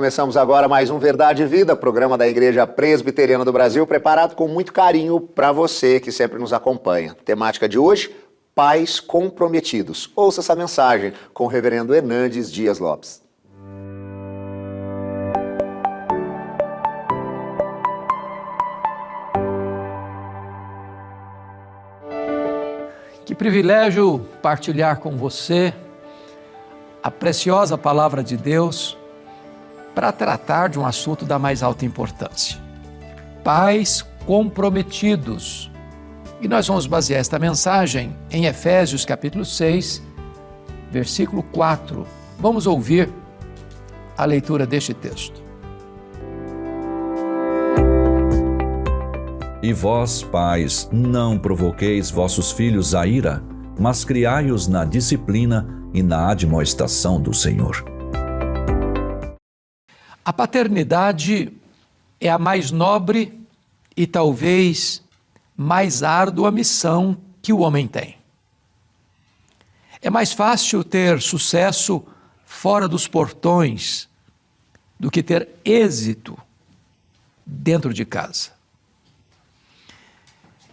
começamos agora mais um Verdade e Vida, programa da Igreja Presbiteriana do Brasil, preparado com muito carinho para você que sempre nos acompanha. Temática de hoje, pais comprometidos. Ouça essa mensagem com o reverendo Hernandes Dias Lopes. Que privilégio partilhar com você a preciosa palavra de Deus para tratar de um assunto da mais alta importância. Pais comprometidos. E nós vamos basear esta mensagem em Efésios capítulo 6, versículo 4. Vamos ouvir a leitura deste texto. E vós, pais, não provoqueis vossos filhos à ira, mas criai-os na disciplina e na admoestação do Senhor. A paternidade é a mais nobre e talvez mais árdua missão que o homem tem. É mais fácil ter sucesso fora dos portões do que ter êxito dentro de casa.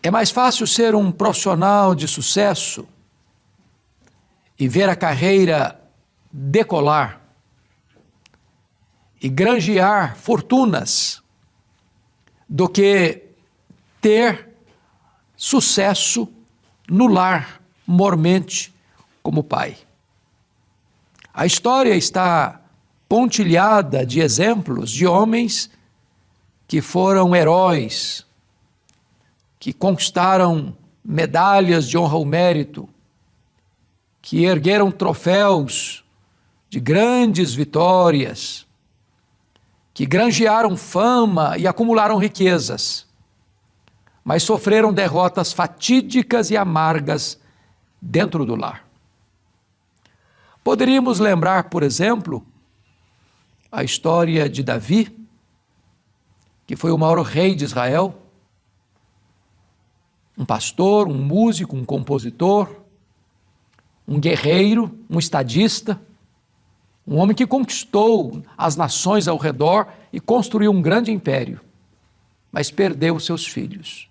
É mais fácil ser um profissional de sucesso e ver a carreira decolar e granjear fortunas do que ter sucesso no lar, mormente, como pai. A história está pontilhada de exemplos de homens que foram heróis, que conquistaram medalhas de honra ao mérito, que ergueram troféus de grandes vitórias, que granjearam fama e acumularam riquezas, mas sofreram derrotas fatídicas e amargas dentro do lar. Poderíamos lembrar, por exemplo, a história de Davi, que foi o maior rei de Israel, um pastor, um músico, um compositor, um guerreiro, um estadista, um homem que conquistou as nações ao redor e construiu um grande império, mas perdeu seus filhos.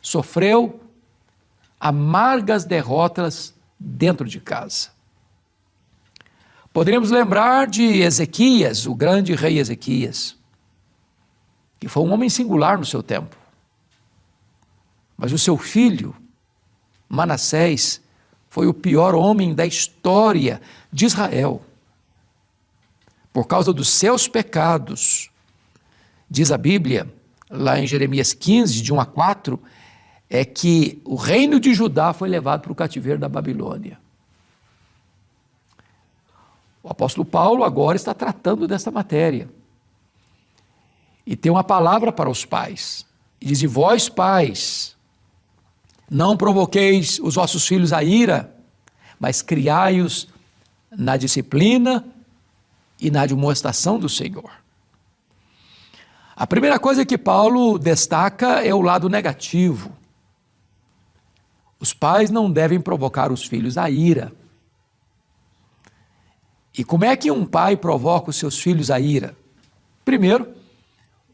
Sofreu amargas derrotas dentro de casa. Poderíamos lembrar de Ezequias, o grande rei Ezequias, que foi um homem singular no seu tempo. Mas o seu filho, Manassés, foi o pior homem da história de Israel. Por causa dos seus pecados, diz a Bíblia, lá em Jeremias 15, de 1 a 4, é que o reino de Judá foi levado para o cativeiro da Babilônia. O apóstolo Paulo agora está tratando dessa matéria. E tem uma palavra para os pais. E diz: e vós, pais, não provoqueis os vossos filhos à ira, mas criai-os na disciplina e na admoestação do Senhor. A primeira coisa que Paulo destaca é o lado negativo. Os pais não devem provocar os filhos à ira. E como é que um pai provoca os seus filhos à ira? Primeiro,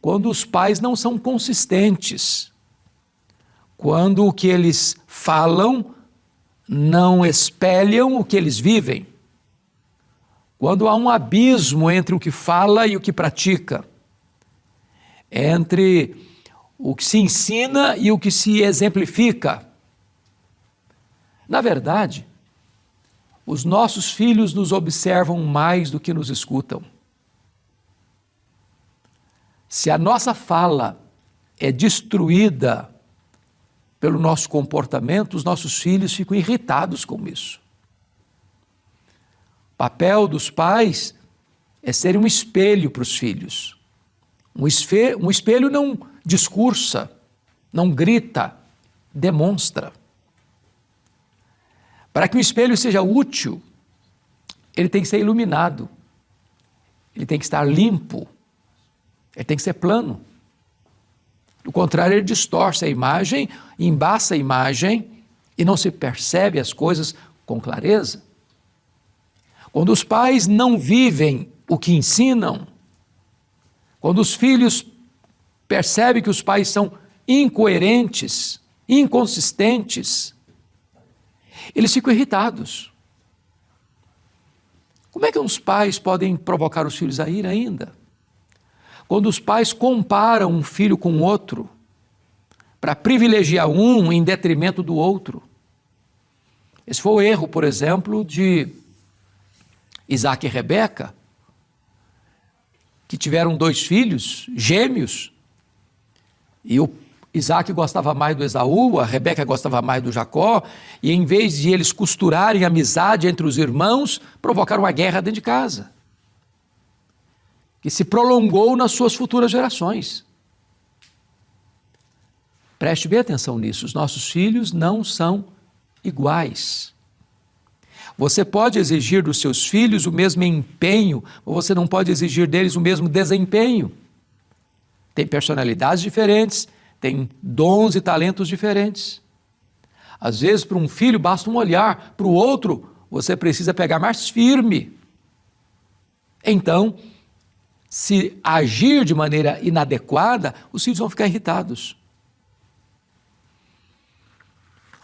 quando os pais não são consistentes. Quando o que eles falam não espelham o que eles vivem. Quando há um abismo entre o que fala e o que pratica. Entre o que se ensina e o que se exemplifica. Na verdade, os nossos filhos nos observam mais do que nos escutam. Se a nossa fala é destruída pelo nosso comportamento, os nossos filhos ficam irritados com isso. O papel dos pais é ser um espelho para os filhos. Um espelho não discursa, não grita, demonstra. Para que o espelho seja útil, ele tem que ser iluminado, ele tem que estar limpo, ele tem que ser plano. Do contrário, ele distorce a imagem, embaça a imagem e não se percebe as coisas com clareza. Quando os pais não vivem o que ensinam, Quando os filhos percebem que os pais são incoerentes, inconsistentes, eles ficam irritados. Como é que os pais podem provocar os filhos a ira ainda? Quando os pais comparam um filho com o outro, para privilegiar um em detrimento do outro. Esse foi o erro, por exemplo, de Isaac e Rebeca, que tiveram 2 filhos gêmeos, e o Isaac gostava mais do Esaú, a Rebeca gostava mais do Jacó, e em vez de eles costurarem amizade entre os irmãos, provocaram uma guerra dentro de casa, que se prolongou nas suas futuras gerações. Preste bem atenção nisso, os nossos filhos não são iguais. Você pode exigir dos seus filhos o mesmo empenho, ou você não pode exigir deles o mesmo desempenho. Tem personalidades diferentes, tem dons e talentos diferentes. Às vezes, para um filho, basta um olhar, para o outro, você precisa pegar mais firme. Então, se agir de maneira inadequada, os filhos vão ficar irritados.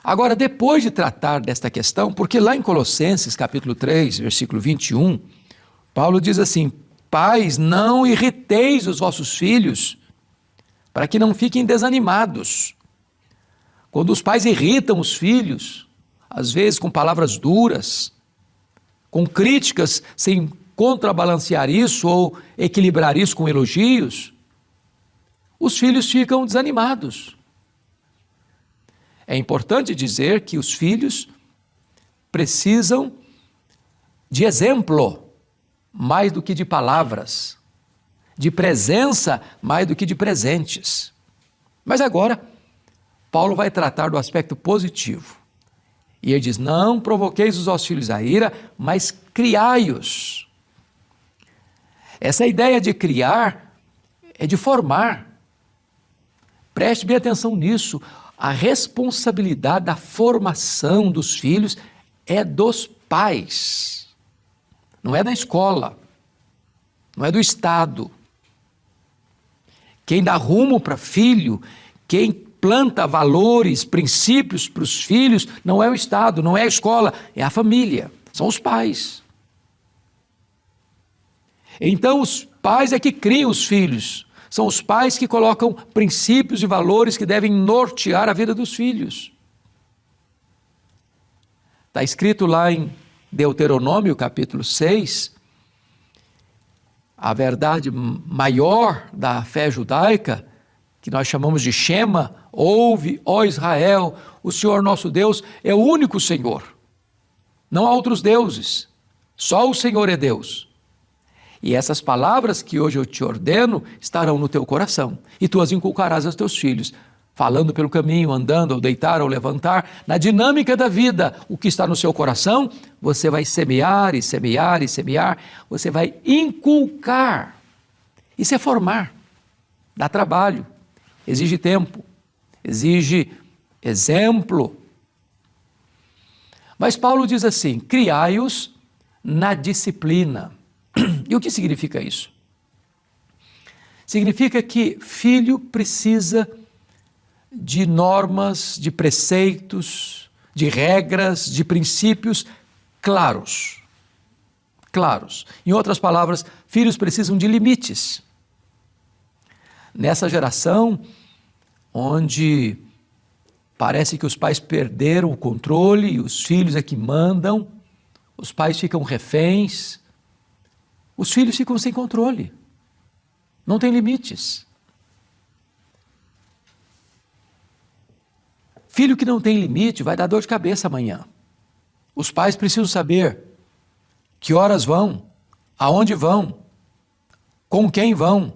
Agora, depois de tratar desta questão, porque lá em Colossenses, capítulo 3, versículo 21, Paulo diz assim: pais, não irriteis os vossos filhos, para que não fiquem desanimados. Quando os pais irritam os filhos, às vezes com palavras duras, com críticas sem contrabalancear isso ou equilibrar isso com elogios, os filhos ficam desanimados. É importante dizer que os filhos precisam de exemplo mais do que de palavras, de presença mais do que de presentes. Mas agora, Paulo vai tratar do aspecto positivo. E ele diz: não provoqueis os vossos filhos a ira, mas criai-os. Essa ideia de criar é de formar. Preste bem atenção nisso. A responsabilidade da formação dos filhos é dos pais, não é da escola, não é do Estado. Quem dá rumo para filho, quem planta valores, princípios para os filhos, não é o Estado, não é a escola, é a família, são os pais. Então os pais é que criam os filhos. São os pais que colocam princípios e valores que devem nortear a vida dos filhos. Está escrito lá em Deuteronômio, capítulo 6, a verdade maior da fé judaica, que nós chamamos de Shema: ouve, ó Israel, o Senhor nosso Deus é o único Senhor. Não há outros deuses, só o Senhor é Deus. E essas palavras que hoje eu te ordeno estarão no teu coração, e tu as inculcarás aos teus filhos, falando pelo caminho, andando, ou deitar, ou levantar, na dinâmica da vida. O que está no seu coração, você vai semear e semear e semear, você vai inculcar. Isso é formar, dá trabalho, exige tempo, exige exemplo. Mas Paulo diz assim: criai-os na disciplina. E o que significa isso? Significa que filho precisa de normas, de preceitos, de regras, de princípios claros. Claros. Em outras palavras, filhos precisam de limites. Nessa geração, onde parece que os pais perderam o controle e os filhos é que mandam, os pais ficam reféns, os filhos ficam sem controle, não tem limites. Filho que não tem limite vai dar dor de cabeça amanhã. Os pais precisam saber que horas vão, aonde vão, com quem vão,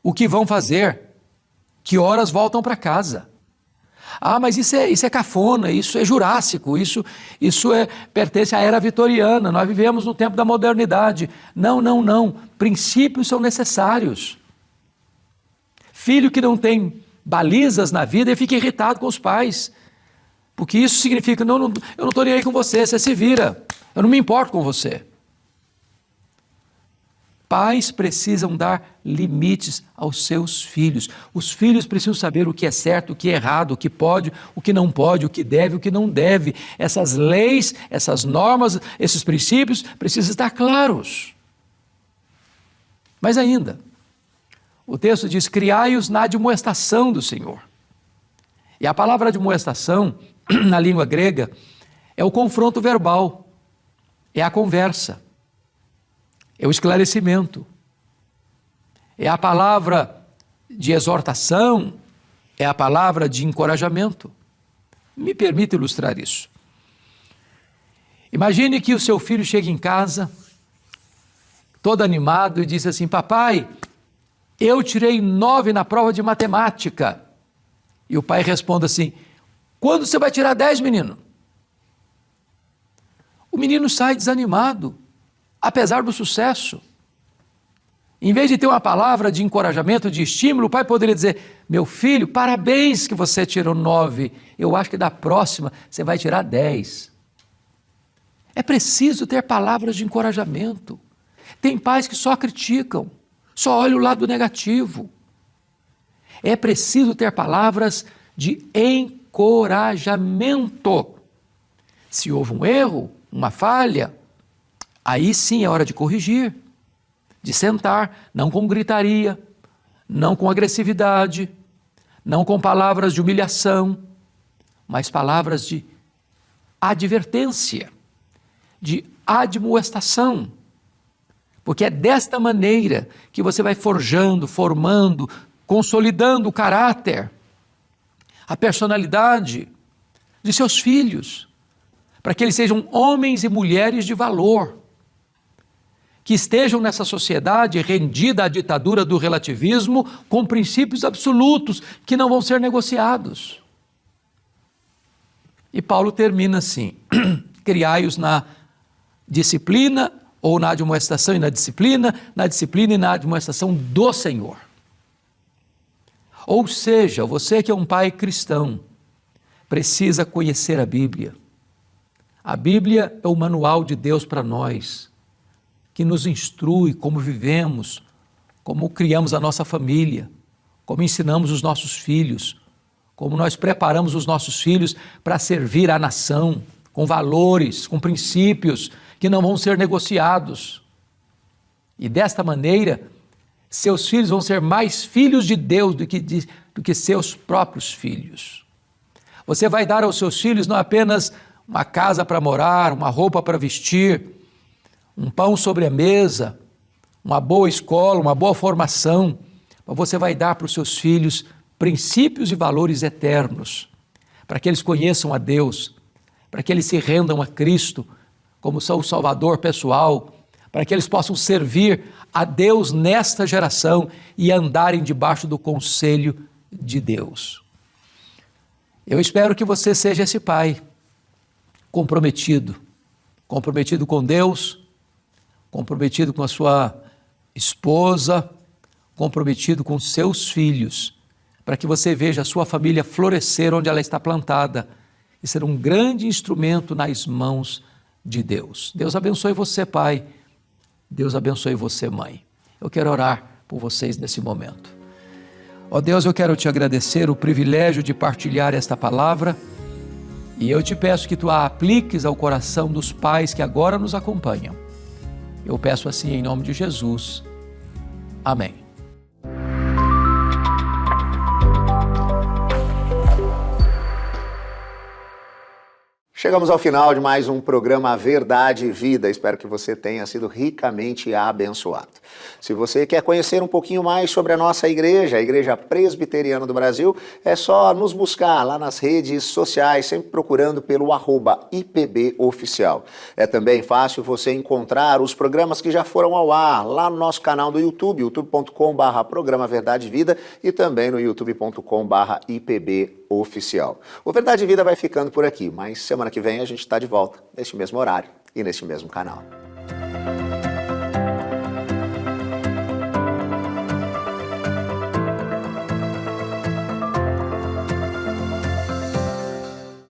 o que vão fazer, que horas voltam para casa. Ah, mas isso é cafona, isso é jurássico, isso pertence à era vitoriana, nós vivemos no tempo da modernidade. Não. Princípios são necessários. Filho que não tem balizas na vida, ele fica irritado com os pais, porque isso significa: eu não estou nem aí com você, você se vira, eu não me importo com você. Pais precisam dar limites aos seus filhos. Os filhos precisam saber o que é certo, o que é errado, o que pode, o que não pode, o que deve, o que não deve. Essas leis, essas normas, esses princípios precisam estar claros. Mas ainda, o texto diz: criai-os na admoestação do Senhor. E a palavra admoestação, na língua grega, é o confronto verbal, é a conversa, é o esclarecimento, é a palavra de exortação, é a palavra de encorajamento. Me permita ilustrar isso. Imagine que o seu filho chega em casa, todo animado, e diz assim: papai, eu tirei 9 na prova de matemática. E o pai responde assim: quando você vai tirar 10, menino? O menino sai desanimado, apesar do sucesso. Em vez de ter uma palavra de encorajamento, de estímulo, o pai poderia dizer: meu filho, parabéns que você tirou 9, eu acho que da próxima você vai tirar 10. É preciso ter palavras de encorajamento. Tem pais que só criticam, só olham o lado negativo. É preciso ter palavras de encorajamento. Se houve um erro, uma falha, aí sim é hora de corrigir, de sentar, não com gritaria, não com agressividade, não com palavras de humilhação, mas palavras de advertência, de admoestação. Porque é desta maneira que você vai forjando, formando, consolidando o caráter, a personalidade de seus filhos, para que eles sejam homens e mulheres de valor, que estejam nessa sociedade rendida à ditadura do relativismo com princípios absolutos que não vão ser negociados. E Paulo termina assim: criai-os na disciplina, ou na admoestação e na disciplina e na admoestação do Senhor. Ou seja, você que é um pai cristão, precisa conhecer a Bíblia. A Bíblia é o manual de Deus para nós, que nos instrui como vivemos, como criamos a nossa família, como ensinamos os nossos filhos, como nós preparamos os nossos filhos para servir a nação, com valores, com princípios que não vão ser negociados. E desta maneira, seus filhos vão ser mais filhos de Deus do que seus próprios filhos. Você vai dar aos seus filhos não apenas uma casa para morar, uma roupa para vestir, um pão sobre a mesa, uma boa escola, uma boa formação, mas você vai dar para os seus filhos princípios e valores eternos, para que eles conheçam a Deus, para que eles se rendam a Cristo como seu Salvador pessoal, para que eles possam servir a Deus nesta geração e andarem debaixo do conselho de Deus. Eu espero que você seja esse pai comprometido com Deus, comprometido com a sua esposa, comprometido com seus filhos, para que você veja a sua família florescer onde ela está plantada e ser um grande instrumento nas mãos de Deus. Deus abençoe você, pai. Deus abençoe você, mãe. Eu quero orar por vocês nesse momento. Ó Deus, eu quero te agradecer o privilégio de partilhar esta palavra e eu te peço que tu a apliques ao coração dos pais que agora nos acompanham. Eu peço assim em nome de Jesus. Amém. Chegamos ao final de mais um programa Verdade e Vida. Espero que você tenha sido ricamente abençoado. Se você quer conhecer um pouquinho mais sobre a nossa igreja, a Igreja Presbiteriana do Brasil, é só nos buscar lá nas redes sociais, sempre procurando pelo @IPBOficial. É também fácil você encontrar os programas que já foram ao ar lá no nosso canal do YouTube, youtube.com/programa Verdade e Vida e também no youtube.com/IPBOficial. O Verdade e Vida vai ficando por aqui, mas semana que vem a gente está de volta, neste mesmo horário e neste mesmo canal.